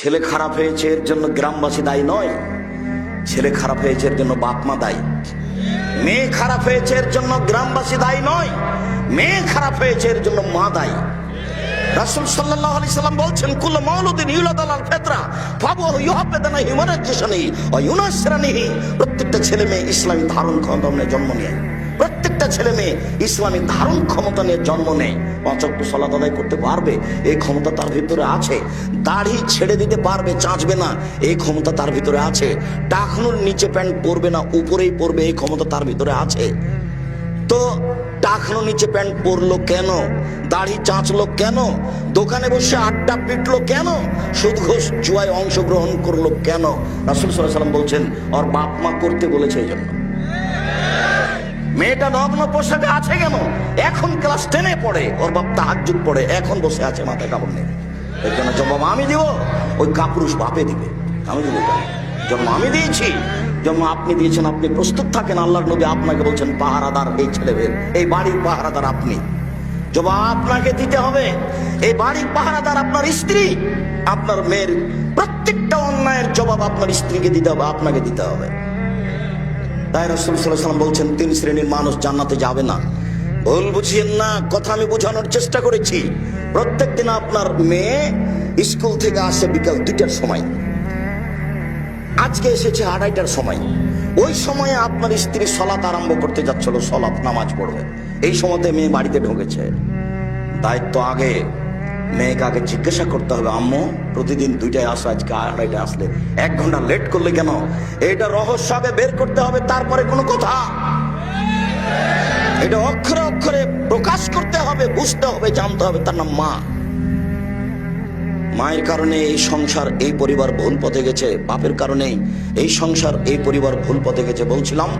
ছেলে খারাপ হয়েছে এর জন্য গ্রামবাসী দায়ী নয়, ছেলে খারাপ হয়েছে এর জন্য বাপ মা দায়ী। মেয়ে খারাপ হয়েছে এর জন্য গ্রামবাসী দায়ী নয়, মেয়ে খারাপ হয়েছে এর জন্য মা দায়ী। রাসূল সাল্লাল্লাহু আলাইহি সাল্লাম বলছেন, কুল্লু মাউলুদিন ইউলাদু আলাল ফিতরা ফাহুয়া ইউহাব্বাদু হিউম্যানাইজেশনি ওয়া ইউনাসরানিহি। প্রত্যেকটা ছেলে মেয়ে ইসলামী ধারণ ক্ষমতা নিয়ে জন্ম নেয়, প্রত্যেকটা ছেলে মেয়ে ইসলামী ধারণ ক্ষমতা নিয়ে জন্ম নেয়। পাঁচ ওয়াক্ত সালাত আদায় করতে পারবে, এই ক্ষমতা তার ভিতরে আছে। দাড়ি ছেড়ে দিতে পারবে, চাঁচবে না, এই ক্ষমতা তার ভিতরে আছে। টাকনুর নিচে প্যান্ট পরবে না, উপরেই পরবে, এই ক্ষমতা তার ভিতরে আছে। তো টাকনো নিচে প্যান্ট পরলো কেন? দাড়ি চাঁচলো কেন? দোকানে বসে আড্ডা পিটলো কেন? সুদ ঘুষ জুয়ায় অংশগ্রহণ করলো কেন? রাসূল সাল্লাল্লাহু আলাইহি সাল্লাম বলছেন, ওর বাপ মা করতে বলেছে এই জন্য। মেয়েটা নগ্ন পোশাকে আছে কেন? এখন ক্লাস 10-এ পড়ে, ওর বাপ তাহাজ্জুদ পড়ে, এখন বসে আছে মাথায় কাপড় নেই। এর জন্য জবাব আমি দিব, ওই কাপুরুষ বাপে দিবে। আমি দিব কেন? জন্ম আমি দিয়েছি, জন্ম আপনি দিয়েছেন, আপনি প্রস্তুত থাকেন। আল্লাহর নবী আপনাকে বলছেন পাহারাদার এই ছেলেদের, এই বাড়ির পাহারাদার আপনি। জবাব আপনাকে দিতে হবে। এই বাড়ির পাহারাদার আপনার স্ত্রী, আপনার মেয়ের প্রত্যেকটা অন্যায়ের জবাব আপনার স্ত্রীকে দিতে হবে, আপনাকে দিতে হবে। তাই রাসূল সাল্লাল্লাহু আলাইহি ওয়াসাল্লাম বলছেন, 3 শ্রেণীর মানুষ জান্নাতে যাবে না। ভুল বুঝিয়েন না, কথা আমি বোঝানোর চেষ্টা করেছি। প্রত্যেকদিন আপনার মেয়ে স্কুল থেকে আসে বিকাল 2টার সময়, আজকে এসেছে 2:30টার সময়। ওই সময়ে আপনার স্ত্রী সালাত আরম্ভ করতে যাচ্ছিল, সালাত নামাজ পড়বে। এই সময়তে মেয়ে বাড়িতে ঢুকেছে। দায়িত্ব আগে, মেয়েকে আগে জিজ্ঞাসা করতে হবে, আম্মু প্রতিদিন 2টায় আসো, আজকে 2:30টায় আসলে 1 ঘন্টা লেট করলে কেন? এটা রহস্য আগে বের করতে হবে, তারপরে কোনো কথা। এটা অক্ষরে অক্ষরে প্রকাশ করতে হবে, বুঝতে হবে, জানতে হবে। তার নাম মা। মায়ের কারণে এই সংসার, এই পরিবার ভুল পথে গেছে, বাপের কারণে এই সংসার, এই পরিবার ভুল পথে গেছে। বলছিলাম